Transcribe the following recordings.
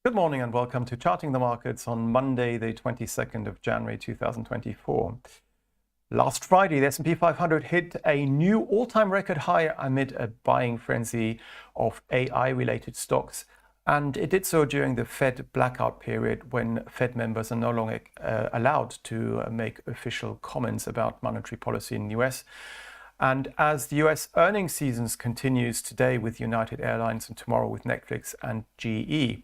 Good morning and welcome to Charting the Markets on Monday, the 22nd of January 2024. Last Friday, the S&P 500 hit a new all-time record high amid a buying frenzy of AI-related stocks. And it did so during the Fed blackout period when Fed members are no longer allowed to make official comments about monetary policy in the US. And as the US earnings seasons continues today with United Airlines and tomorrow with Netflix and GE.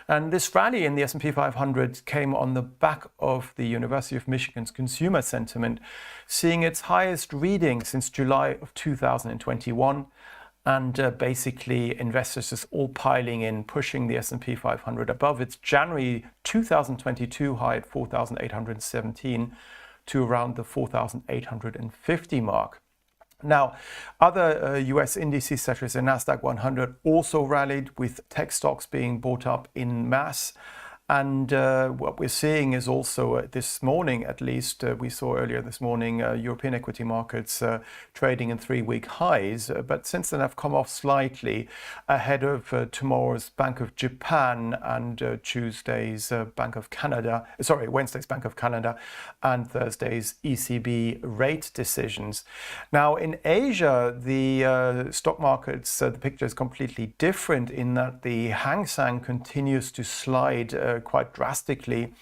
And this rally in the S&P 500 came on the back of the University of Michigan's consumer sentiment, seeing its highest reading since July of 2021. And basically investors just all piling in, pushing the S&P 500 above its January 2022 high at 4,817 to around the 4,850 mark. Now, other US indices such as the Nasdaq 100 also rallied, with tech stocks being bought up in mass. And what we're seeing is also this morning, at least, we saw earlier this morning, European equity markets trading in 3-week highs. But since then have come off slightly ahead of tomorrow's Bank of Japan and Wednesday's Bank of Canada and Thursday's ECB rate decisions. Now, in Asia, the stock markets, the picture is completely different in that the Hang Seng continues to slide quite drastically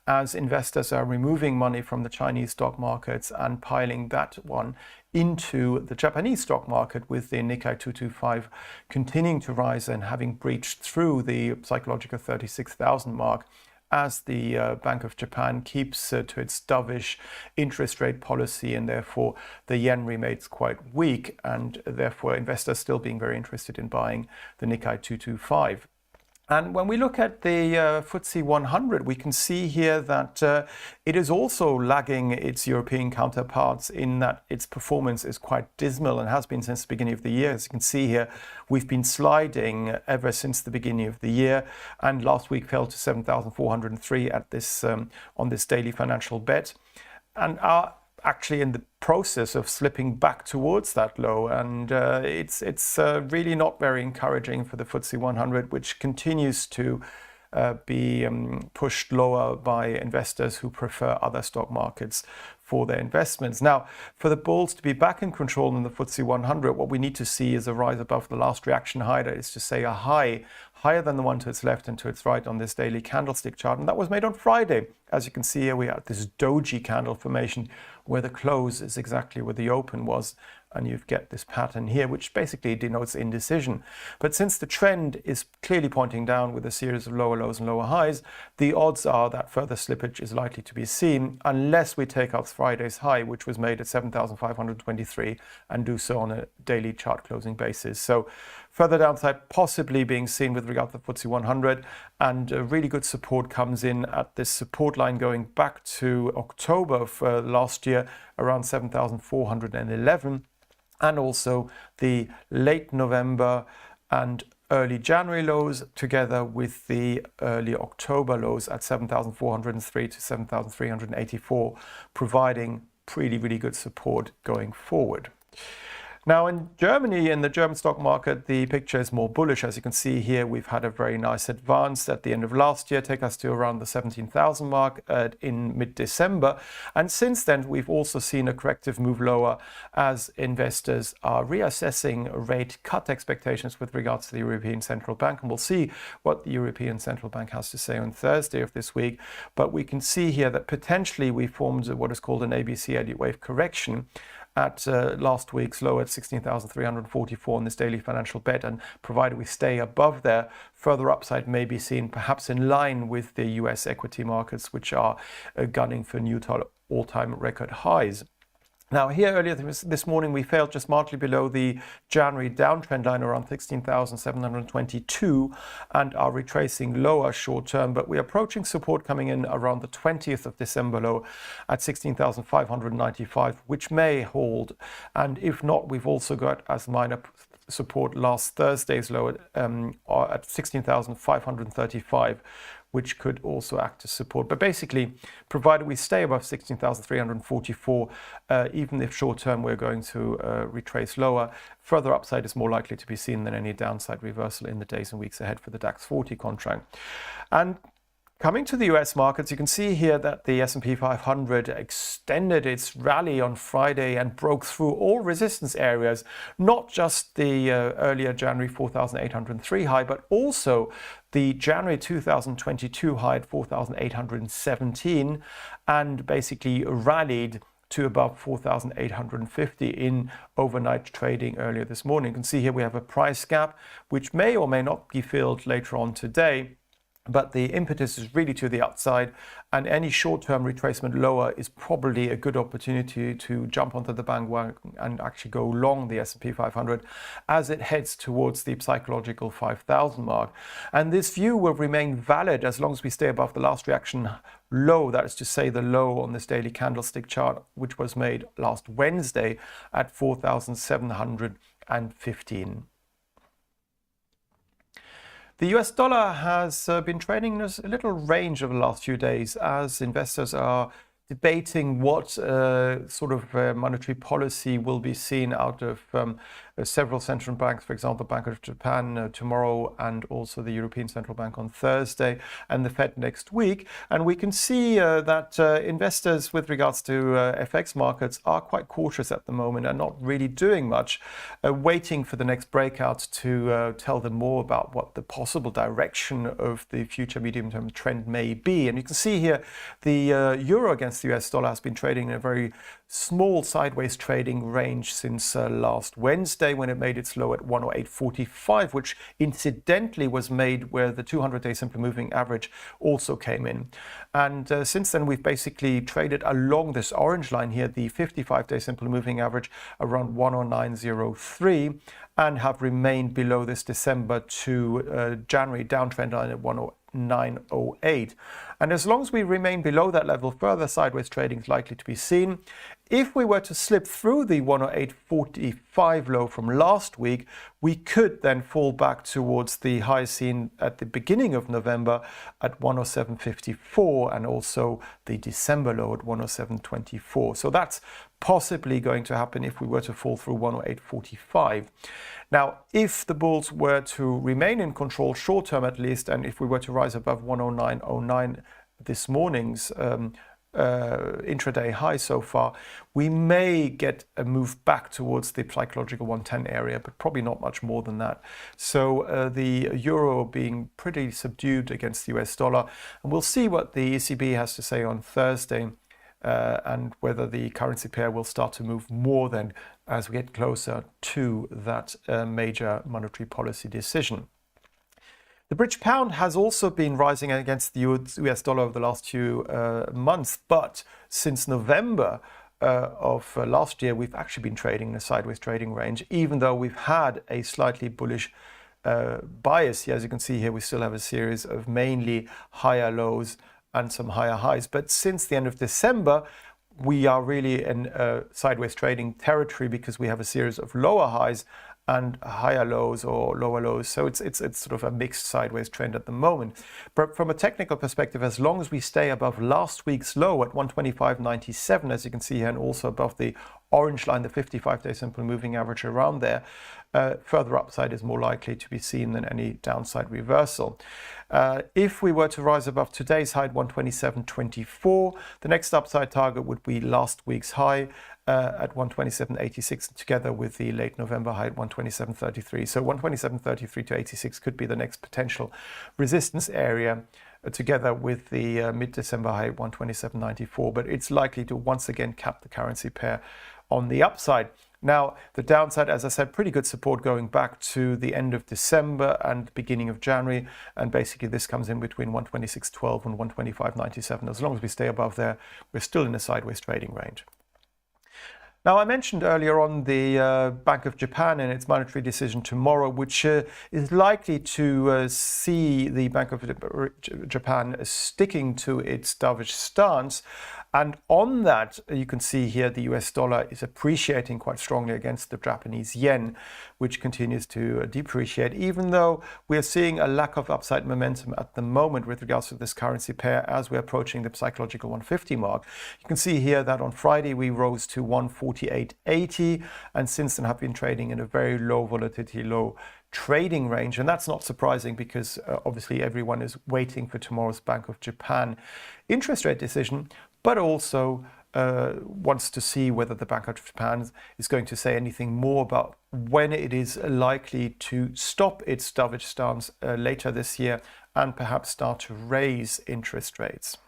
as investors are removing money from the Chinese stock markets and piling that one into the Japanese stock market, with the Nikkei 225 continuing to rise and having breached through the psychological 36,000 mark as the Bank of Japan keeps to its dovish interest rate policy, and therefore the yen remains quite weak, and therefore investors still being very interested in buying the Nikkei 225. And when we look at the FTSE 100, we can see here that it is also lagging its European counterparts in that its performance is quite dismal and has been since the beginning of the year. As you can see here, we've been sliding ever since the beginning of the year, and last week fell to 7,403 at this on this daily financial bet, and are actually in the process of slipping back towards that low, and it's really not very encouraging for the FTSE 100, which continues to be pushed lower by investors who prefer other stock markets for their investments. Now, for the bulls to be back in control in the FTSE 100, what we need to see is a rise above the last reaction high, that is to say a high higher than the one to its left and to its right on this daily candlestick chart. And that was made on Friday. As you can see here, we had this doji candle formation where the close is exactly where the open was. And you get this pattern here, which basically denotes indecision. But since the trend is clearly pointing down with a series of lower lows and lower highs, the odds are that further slippage is likely to be seen unless we take out Friday's high, which was made at 7,523, and do so on a daily chart closing basis. So further downside possibly being seen with regard to the FTSE 100, and really good support comes in at this support line going back to October of last year, around 7,411. And also the late November and early January lows together with the early October lows at 7,403 to 7,384, providing really good support going forward. Now in Germany, in the German stock market, the picture is more bullish. As you can see here, we've had a very nice advance at the end of last year, take us to around the 17,000 mark in mid-December. And since then, we've also seen a corrective move lower as investors are reassessing rate cut expectations with regards to the European Central Bank. And we'll see what the European Central Bank has to say on Thursday of this week. But we can see here that potentially we formed what is called an ABC 80 wave correction at last week's low at 16,344 on this daily financial bet, and provided we stay above there, further upside may be seen, perhaps in line with the US equity markets, which are gunning for new all-time record highs. Now here earlier this morning we failed just marginally below the January downtrend line around 16,722 and are retracing lower short term, but we're approaching support coming in around the 20th of December low at 16,595, which may hold. And if not, we've also got as minor support last Thursday's low at 16,535, which could also act as support. But basically, provided we stay above 16,344, even if short term we're going to retrace lower, further upside is more likely to be seen than any downside reversal in the days and weeks ahead for the DAX 40 contract. And coming to the US markets, you can see here that the S&P 500 extended its rally on Friday and broke through all resistance areas, not just the earlier January 4,803 high, but also the January 2022 high at 4,817, and basically rallied to above 4,850 in overnight trading earlier this morning. You can see here we have a price gap, which may or may not be filled later on today. But the impetus is really to the upside, and any short-term retracement lower is probably a good opportunity to jump onto the bandwagon and actually go long the S&P 500 as it heads towards the psychological 5,000 mark. And this view will remain valid as long as we stay above the last reaction low, that is to say the low on this daily candlestick chart, which was made last Wednesday at 4,715. The US dollar has been trading in a little range over the last few days as investors are debating what sort of monetary policy will be seen out of several central banks, for example, Bank of Japan tomorrow, and also the European Central Bank on Thursday, and the Fed next week. And we can see that investors with regards to FX markets are quite cautious at the moment and not really doing much, waiting for the next breakout to tell them more about what the possible direction of the future medium-term trend may be. And you can see here the euro against the US dollar has been trading in a very small sideways trading range since last Wednesday, when it made its low at 108.45, which incidentally was made where the 200-day simple moving average also came in. And since then we've basically traded along this orange line here, the 55-day simple moving average, around 109.03, and have remained below this December to January downtrend line at 109.08. And as long as we remain below that level, further sideways trading is likely to be seen. If we were to slip through the 108.45 low from last week, we could then fall back towards the high seen at the beginning of November at 107.54, and also the December low at 107.24. So that's possibly going to happen if we were to fall through 108.45. Now, if the bulls were to remain in control short term at least, and if we were to rise above 109.09 this morning's intraday high so far, we may get a move back towards the psychological 110 area, but probably not much more than that. So the euro being pretty subdued against the US dollar, and we'll see what the ECB has to say on Thursday, and whether the currency pair will start to move more then as we get closer to that major monetary policy decision. The British pound has also been rising against the US dollar over the last few months, but since November of last year, we've actually been trading in a sideways trading range, even though we've had a slightly bullish bias here. As you can see here, we still have a series of mainly higher lows and some higher highs. But since the end of December, we are really in sideways trading territory because we have a series of lower highs and higher lows or lower lows. So it's sort of a mixed sideways trend at the moment. But from a technical perspective, as long as we stay above last week's low at 125.97, as you can see here, and also above the orange line, the 55-day simple moving average around there, further upside is more likely to be seen than any downside reversal. If we were to rise above today's high at 127.24, the next upside target would be last week's high at 127.86, together with the late November high at 127.33. So 127.33 to 86 could be the next potential resistance area, together with the mid-December high at 127.94. But it's likely to once again cap the currency pair on the upside. Now, the downside, as I said, pretty good support going back to the end of December and beginning of January. And basically this comes in between 126.12 and 125.97. As long as we stay above there, we're still in a sideways trading range. Now, I mentioned earlier on the Bank of Japan and its monetary decision tomorrow, which is likely to see the Bank of Japan sticking to its dovish stance And on that, you can see here the US dollar is appreciating quite strongly against the Japanese yen, which continues to depreciate, even though we're seeing a lack of upside momentum at the moment with regards to this currency pair as we're approaching the psychological 150 mark. You can see here that on Friday we rose to 148.80 and since then have been trading in a very low volatility, low trading range. And that's not surprising because obviously everyone is waiting for tomorrow's Bank of Japan interest rate decision, but also wants to see whether the Bank of Japan is going to say anything more about when it is likely to stop its dovish stance later this year and perhaps start to raise interest rates.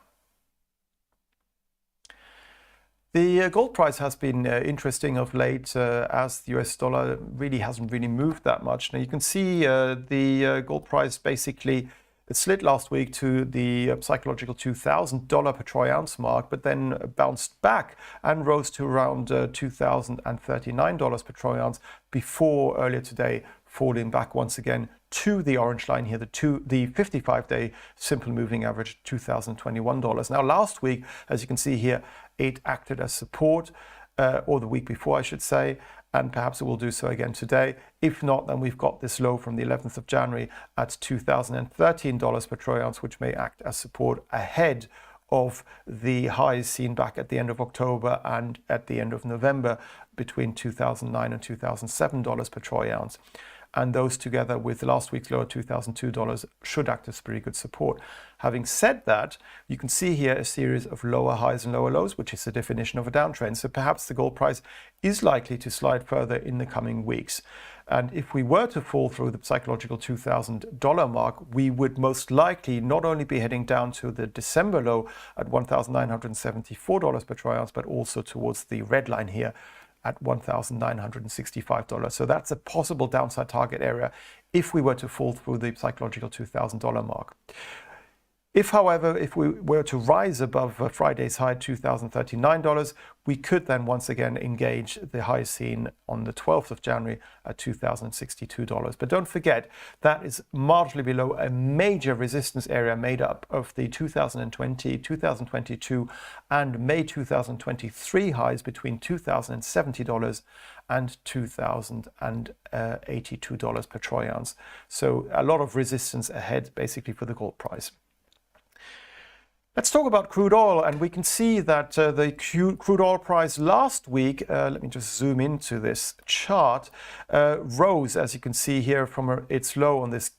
The gold price has been interesting of late as the US dollar really hasn't moved that much. Now you can see the gold price basically it slid last week to the psychological $2,000 per troy ounce mark, but then bounced back and rose to around $2,039 per troy ounce before earlier today falling back once again to the orange line here, the 55-day simple moving average, $2,021. Now last week, as you can see here, it acted as support, or the week before I should say, and perhaps it will do so again today. If not, then we've got this low from the 11th of January at $2,013 per troy ounce, which may act as support ahead of the highs seen back at the end of October and at the end of November between $2,009 and $2,007 per troy ounce. And those together with last week's low at $2,002 should act as pretty good support. Having said that, you can see here a series of lower highs and lower lows, which is the definition of a downtrend. So perhaps the gold price is likely to slide further in the coming weeks. And if we were to fall through the psychological $2,000 mark, we would most likely not only be heading down to the December low at $1,974 per troy ounce, but also towards the red line here at $1,965. So that's a possible downside target area if we were to fall through the psychological $2,000 mark. If, however, if we were to rise above Friday's high $2,039, we could then once again engage the high seen on the 12th of January at $2,062. But don't forget, that is marginally below a major resistance area made up of the 2020, 2022 and May 2023 highs between $2,070 and $2,082 per troy ounce. So a lot of resistance ahead basically for the gold price. Let's talk about crude oil, and we can see that the crude oil price last week, let me just zoom into this chart, rose, as you can see here, from its low on this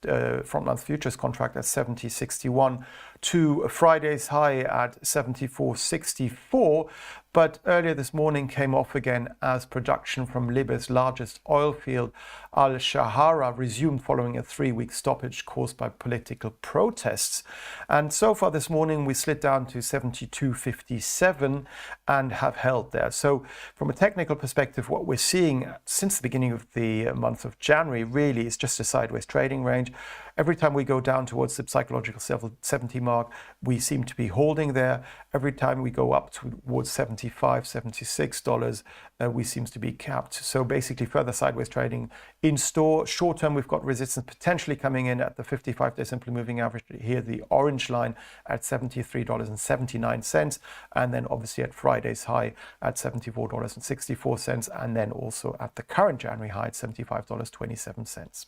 front-month futures contract at 70.61 to Friday's high at 74.64. But earlier this morning came off again as production from Libya's largest oil field, Al-Shahara, resumed following a 3-week stoppage caused by political protests. And so far this morning we slid down to 72.57 and have held there. So from a technical perspective, what we're seeing since the beginning of the month of January really is just a sideways trading range. Every time we go down towards the psychological 70 mark, we seem to be holding there. Every time we go up towards $75, $76, we seem to be capped. So basically further sideways trading in store. Short term, we've got resistance potentially coming in at the 55-day simple moving average here, the orange line at $73.79. And then obviously at Friday's high at $74.64. And then also at the current January high at $75.27.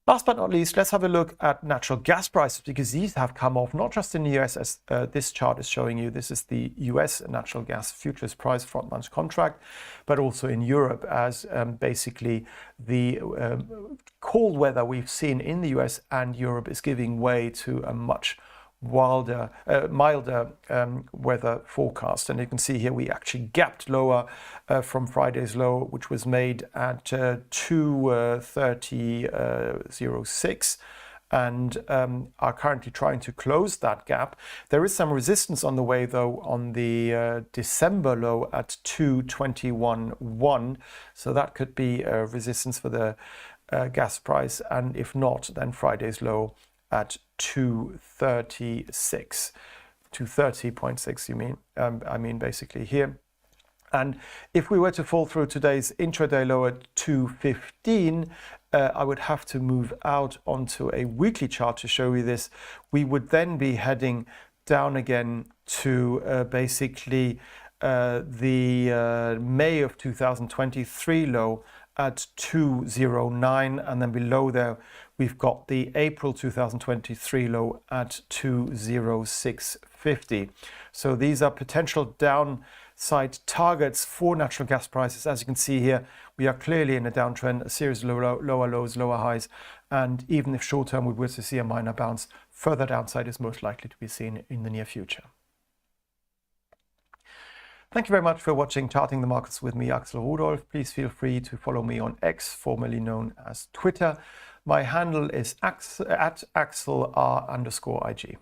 Last but not least, let's have a look at natural gas prices, because these have come off not just in the US, as this chart is showing you. This is the US natural gas futures price front month contract, but also in Europe, as basically the cold weather we've seen in the US and Europe is giving way to a much milder weather forecast. And you can see here we actually gapped lower from Friday's low, which was made at 2:30.06, and are currently trying to close that gap. There is some resistance on the way though on the December low at 2:21.1, so that could be a resistance for the gas price, and if not, then Friday's low at 2:36, 2:30.6 you mean, I mean basically here. And if we were to fall through today's intraday low at 2:15, I would have to move out onto a weekly chart to show you this. We would then be heading down again to basically the May of 2023 low at 209, and then below there we've got the April 2023 low at 20650. So these are potential downside targets for natural gas prices. As you can see here, we are clearly in a downtrend, a series of lower lows, lower highs, and even if short term we were to see a minor bounce, further downside is most likely to be seen in the near future. Thank you very much for watching Charting the Markets with me, Axel Rudolph. Please feel free to follow me on X, formerly known as Twitter. My handle is at AxelR_IG.